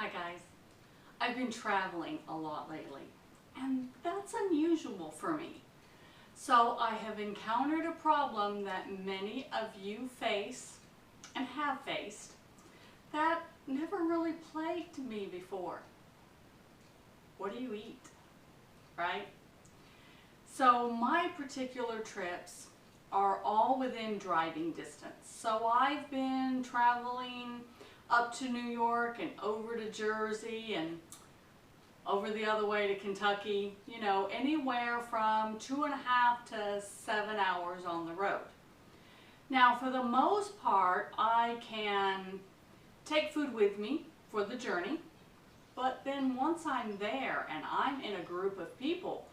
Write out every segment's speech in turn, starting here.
Hi guys. I've been traveling a lot lately, and that's unusual for me. So I have encountered a problem that many of you face and have faced that never really plagued me before. What do you eat, right? So my particular trips are all within driving distance. So I've been traveling up to New York and over to Jersey and over the other way to Kentucky, you know, anywhere from 2.5 to 7 hours on the road. Now, for the most part, I can take food with me for the journey, but then once I'm there and I'm in a group of people,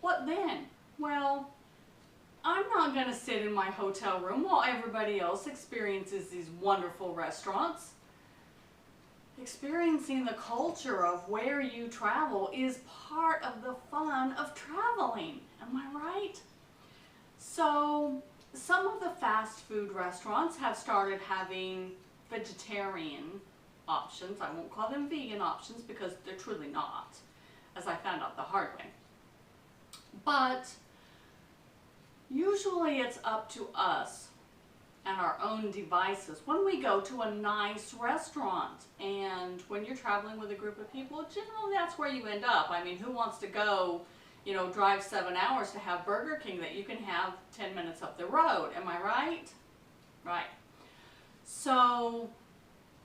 what then? Well, I'm not going to sit in my hotel room while everybody else experiences these wonderful restaurants. Experiencing the culture of where you travel is part of the fun of traveling. Am I right? So some of the fast food restaurants have started having vegetarian options. I won't call them vegan options because they're truly not, as I found out the hard way. But usually it's up to us and our own devices when we go to a nice restaurant. And when you're traveling with a group of people, generally that's where you end up. I mean, who wants to go, you know, drive 7 hours to have Burger King that you can have 10 minutes up the road? Am I right? Right. So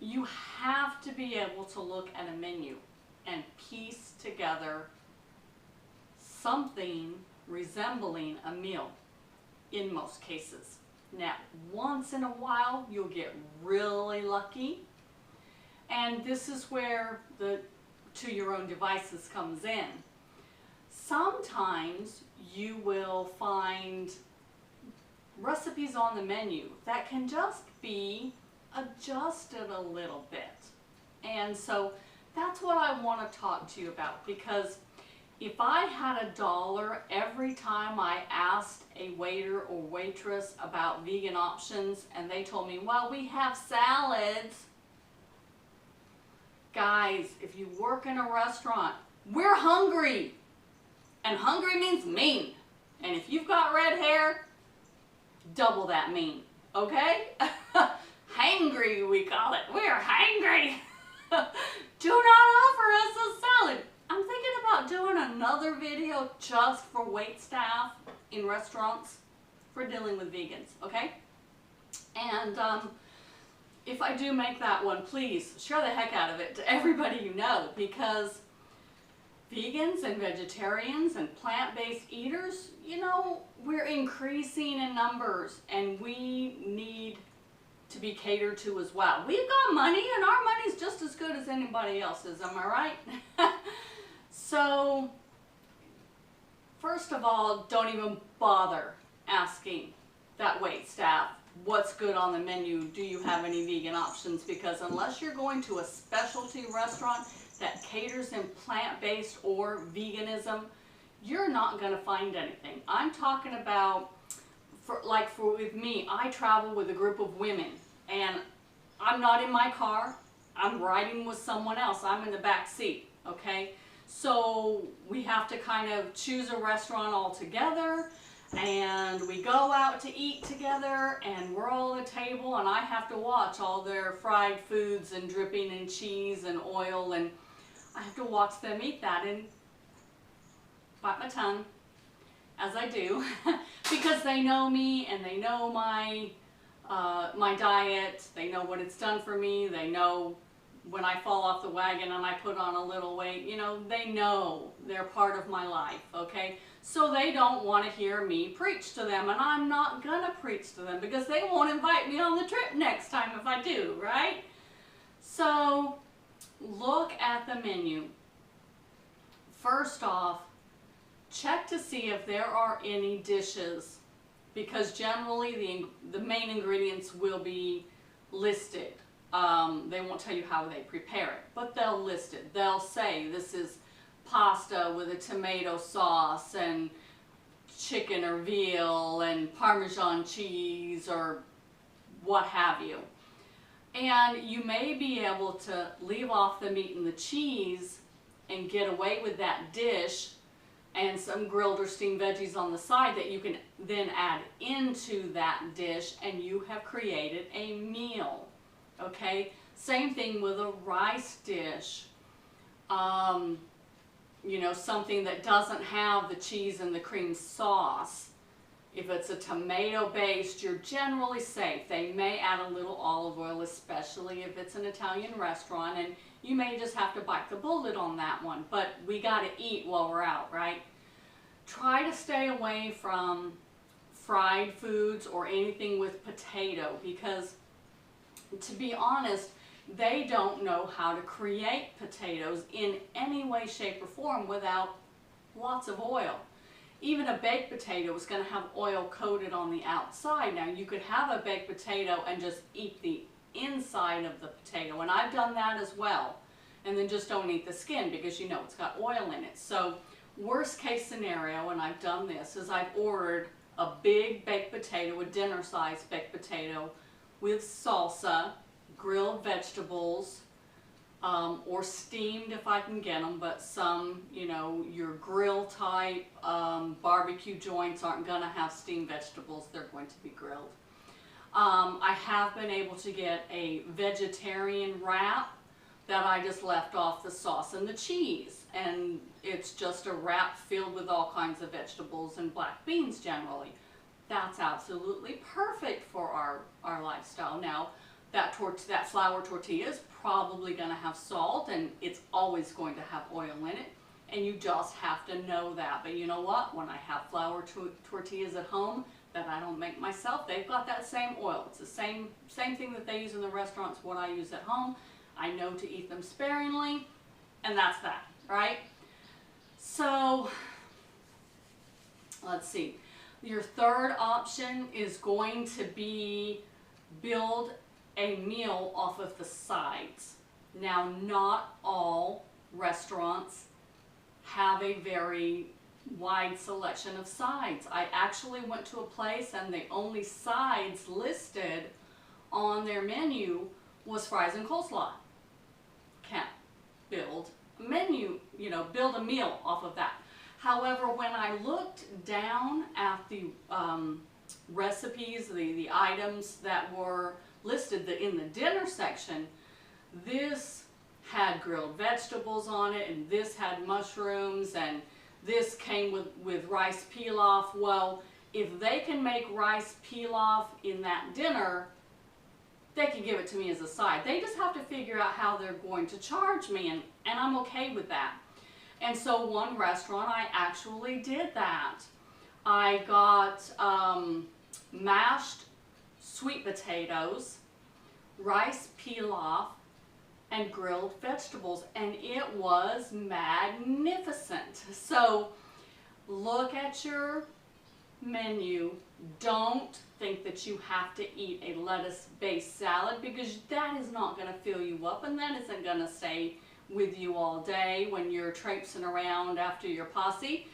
you have to be able to look at a menu and piece together something resembling a meal in most cases. Now, once in a while, you'll get really lucky, and this is where the to your own devices comes in. Sometimes you will find recipes on the menu that can just be adjusted a little bit. And so that's what I want to talk to you about, because if I had $1 every time I asked a waiter or waitress about vegan options and they told me, well, we have salads. Guys, if you work in a restaurant, we're hungry. And hungry means mean. And if you've got red hair, double that mean, okay? Hangry, we call it. We're hangry. Do not offer us a salad. I'm thinking about doing another video just for waitstaff in restaurants for dealing with vegans, okay? And if I do make that one, please share the heck out of it to everybody you know, because vegans and vegetarians and plant-based eaters, you know, we're increasing in numbers and we need to be catered to as well. We've got money and our money's just as good as anybody else's, am I right? So, first of all, don't even bother asking that waitstaff what's good on the menu. Do you have any vegan options? Because unless you're going to a specialty restaurant that caters in plant-based or veganism, you're not going to find anything. I'm talking about, with me, I travel with a group of women, and I'm not in my car. I'm riding with someone else. I'm in the back seat, okay? So we have to kind of choose a restaurant all together, and we go out to eat together, and we're all at a table, and I have to watch all their fried foods and dripping in cheese and oil, and I have to watch them eat that and bite my tongue, as I do, because they know me and they know my diet. They know what it's done for me. They know when I fall off the wagon and I put on a little weight, you know, they know they're part of my life, okay? So they don't want to hear me preach to them, and I'm not going to preach to them because they won't invite me on the trip next time if I do, right? So look at the menu. First off, check to see if there are any dishes, because generally the main ingredients will be listed. They won't tell you how they prepare it, but they'll list it. They'll say this is pasta with a tomato sauce and chicken or veal and Parmesan cheese or what have you. And you may be able to leave off the meat and the cheese and get away with that dish and some grilled or steamed veggies on the side that you can then add into that dish, and you have created a meal. Okay, same thing with a rice dish. You know, something that doesn't have the cheese and the cream sauce. If it's a tomato based, you're generally safe. They may add a little olive oil, especially if it's an Italian restaurant, and you may just have to bite the bullet on that one, but we got to eat while we're out, right? Try to stay away from fried foods or anything with potato, because to be honest, they don't know how to create potatoes in any way, shape, or form without lots of oil. Even a baked potato is going to have oil coated on the outside. Now, you could have a baked potato and just eat the inside of the potato, and I've done that as well, and then just don't eat the skin because you know it's got oil in it. So worst case scenario, and I've done this, is I've ordered a big baked potato, a dinner size baked potato with salsa, grilled vegetables, or steamed if I can get them, but some, you know, your grill type barbecue joints aren't going to have steamed vegetables, they're going to be grilled. I have been able to get a vegetarian wrap that I just left off the sauce and the cheese, and it's just a wrap filled with all kinds of vegetables and black beans generally. That's absolutely perfect for our lifestyle. Now, that flour tortilla is probably going to have salt, and it's always going to have oil in it, and you just have to know that. But you know what? When I have flour tortillas at home that I don't make myself, they've got that same oil. It's the same thing that they use in the restaurants, what I use at home. I know to eat them sparingly, and that's that, right? So, let's see. Your third option is going to be build a meal off of the sides. Now, not all restaurants have a very wide selection of sides. I actually went to a place and the only sides listed on their menu was fries and coleslaw. Can't build a menu, you know, build a meal off of that. However, when I looked down at the recipes, the items that were listed in the dinner section, this had grilled vegetables on it, and this had mushrooms, and this came with rice pilaf. Well, if they can make rice pilaf in that dinner, they can give it to me as a side. They just have to figure out how they're going to charge me, and I'm okay with that. And so one restaurant, I actually did that. I got mashed sweet potatoes, rice pilaf, and grilled vegetables, and it was magnificent. So look at your menu. Don't think that you have to eat a lettuce-based salad, because that is not going to fill you up, and that isn't going to stay with you all day when you're traipsing around after your posse,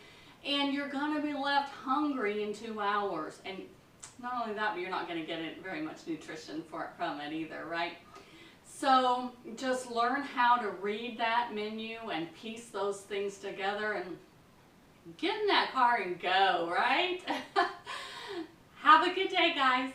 and you're going to be left hungry in 2 hours. And not only that, but you're not going to get very much nutrition from it either, right? So just learn how to read that menu and piece those things together and get in that car and go, right? Have a good day, guys.